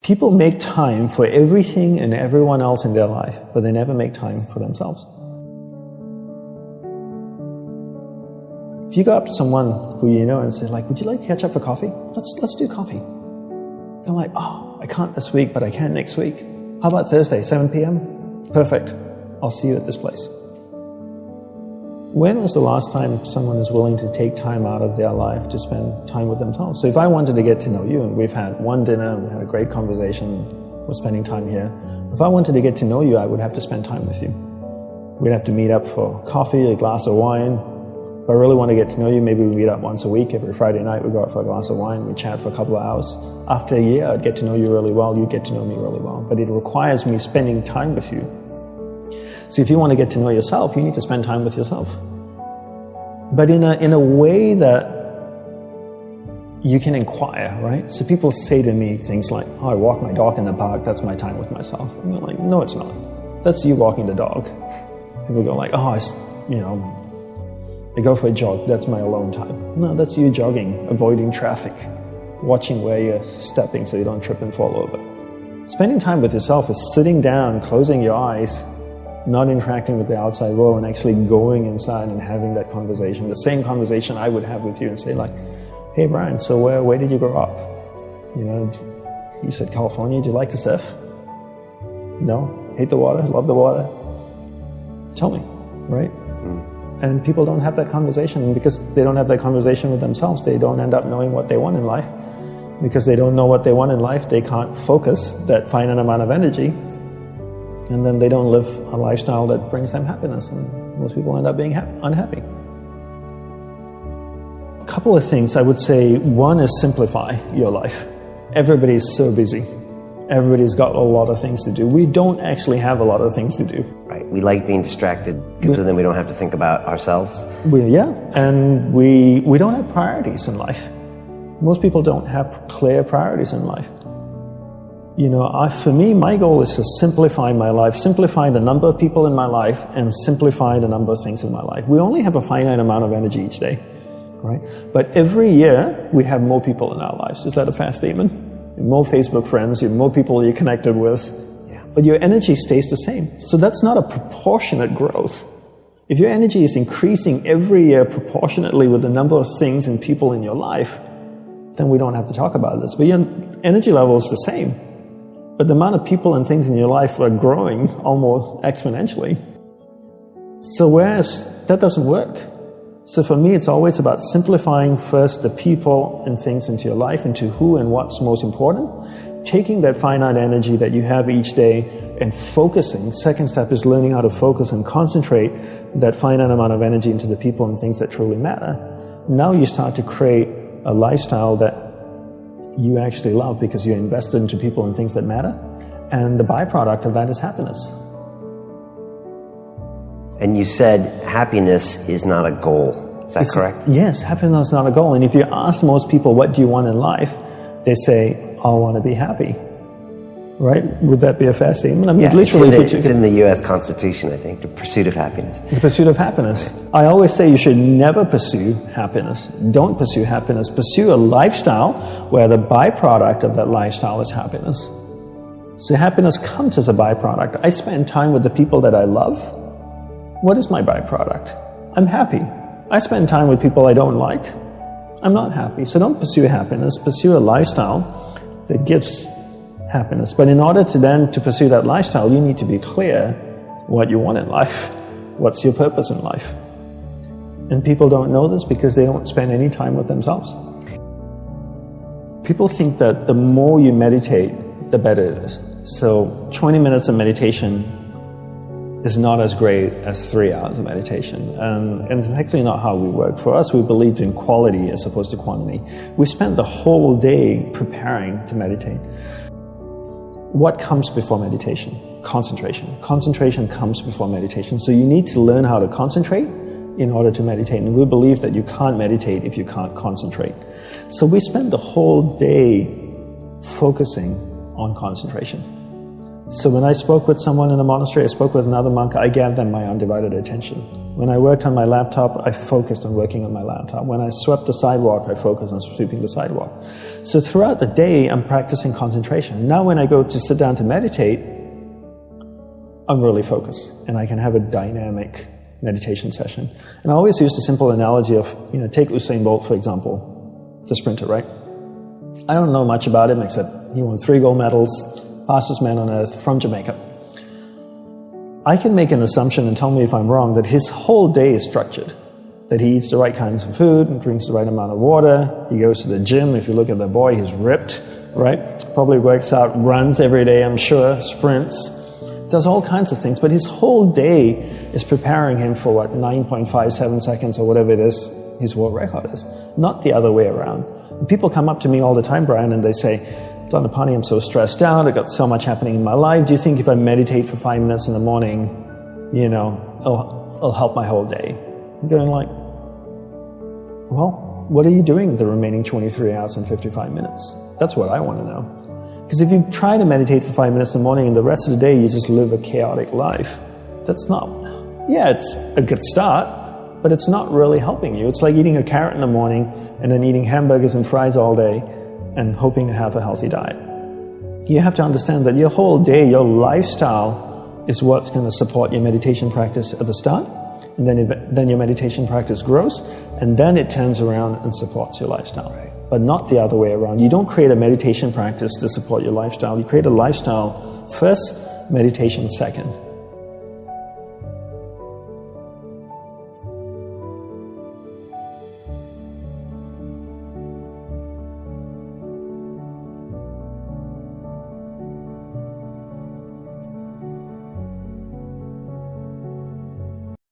People make time for everything and everyone else in their life, but they never make time for themselves. If you go up to someone who you know and say, like, would you like to catch up for coffee? Let's do coffee. They're like, oh, I can't this week, but I can next week. How about Thursday, 7 p.m.? Perfect. I'll see you at this place. When was the last time someone is willing to take time out of their life to spend time with themselves? So if I wanted to get to know you, and we've had one dinner and we had a great conversation, we're spending time here. If I wanted to get to know you, I would have to spend time with you. We'd have to meet up for coffee, a glass of wine. If I really want to get to know you, maybe we meet up once a week. Every Friday night we go out for a glass of wine, we chat for a couple of hours. After a year, I'd get to know you really well, you'd get to know me really well. But it requires me spending time with you. So if you want to get to know yourself, you need to spend time with yourself. But in a way that you can inquire, right? So people say to me things like, oh, I walk my dog in the park, that's my time with myself. And you're like, no, it's not. That's you walking the dog. People go like, oh, I go for a jog, that's my alone time. No, that's you jogging, avoiding traffic, watching where you're stepping so you don't trip and fall over. Spending time with yourself is sitting down, closing your eyes, not interacting with the outside world, and actually going inside and having that conversation. The same conversation I would have with you and say like, hey Brian, so where did you grow up? You said California, do you like to surf? No? Hate the water? Love the water? Tell me, right? And people don't have that conversation, and because they don't have that conversation with themselves, they don't end up knowing what they want in life. Because they don't know what they want in life, they can't focus that finite amount of energy, and then they don't live a lifestyle that brings them happiness, and most people end up being unhappy. A couple of things I would say. One is simplify your life. Everybody's so busy. Everybody's got a lot of things to do. We don't actually have a lot of things to do. Right. We like being distracted because then we don't have to think about ourselves. And we don't have priorities in life. Most people don't have clear priorities in life. For me, my goal is to simplify my life, simplify the number of people in my life, and simplify the number of things in my life. We only have a finite amount of energy each day, right? But every year, we have more people in our lives. Is that a fair statement? More Facebook friends, you have more people you're connected with, but your energy stays the same. So that's not a proportionate growth. If your energy is increasing every year proportionately with the number of things and people in your life, then we don't have to talk about this. But your energy level is the same. But the amount of people and things in your life are growing almost exponentially. So that doesn't work. So for me, it's always about simplifying first the people and things into your life, into who and what's most important, taking that finite energy that you have each day and focusing. Second step is learning how to focus and concentrate that finite amount of energy into the people and things that truly matter. Now you start to create a lifestyle that you actually love because you're invested into people and things that matter, and the byproduct of that is happiness. And you said happiness is not a goal. Is that correct? Yes, happiness is not a goal. And if you ask most people, what do you want in life? They say, I want to be happy. Right? Would that be a fair statement? I mean, literally, it's in the U.S. Constitution, I think, the pursuit of happiness. The pursuit of happiness. Right. I always say you should never pursue happiness. Don't pursue happiness. Pursue a lifestyle where the byproduct of that lifestyle is happiness. So happiness comes as a byproduct. I spend time with the people that I love. What is my byproduct? I'm happy. I spend time with people I don't like. I'm not happy. So don't pursue happiness. Pursue a lifestyle that gives happiness. But in order to pursue that lifestyle, you need to be clear what you want in life. What's your purpose in life? And people don't know this because they don't spend any time with themselves. People think that the more you meditate, the better it is. So 20 minutes of meditation is not as great as 3 hours of meditation. And it's actually not how we work. For us, we believed in quality as opposed to quantity. We spent the whole day preparing to meditate. What comes before meditation? Concentration. Concentration comes before meditation. So you need to learn how to concentrate in order to meditate. And we believe that you can't meditate if you can't concentrate. So we spend the whole day focusing on concentration. So when I spoke with someone in the monastery, I spoke with another monk, I gave them my undivided attention. When I worked on my laptop, I focused on working on my laptop. When I swept the sidewalk, I focused on sweeping the sidewalk. So throughout the day, I'm practicing concentration. Now when I go to sit down to meditate, I'm really focused, and I can have a dynamic meditation session. And I always use the simple analogy of, take Usain Bolt, for example, the sprinter, right? I don't know much about him except he won 3 gold medals, fastest man on earth from Jamaica. I can make an assumption, and tell me if I'm wrong, that his whole day is structured. That he eats the right kinds of food, and drinks the right amount of water, he goes to the gym. If you look at the boy, he's ripped, right? Probably works out, runs every day, I'm sure, sprints, does all kinds of things. But his whole day is preparing him for 9.57 seconds or whatever it is his world record is, not the other way around. And people come up to me all the time, Brian, and they say, Dandapani, I'm so stressed out, I've got so much happening in my life. Do you think if I meditate for 5 minutes in the morning, it'll help my whole day? I'm going like, well, what are you doing the remaining 23 hours and 55 minutes? That's what I want to know. Because if you try to meditate for 5 minutes in the morning and the rest of the day you just live a chaotic life, that's not, it's a good start, but it's not really helping you. It's like eating a carrot in the morning and then eating hamburgers and fries all day and hoping to have a healthy diet. You have to understand that your whole day, your lifestyle is what's going to support your meditation practice at the start, and then your meditation practice grows, and then it turns around and supports your lifestyle. But not the other way around. You don't create a meditation practice to support your lifestyle. You create a lifestyle first, meditation second.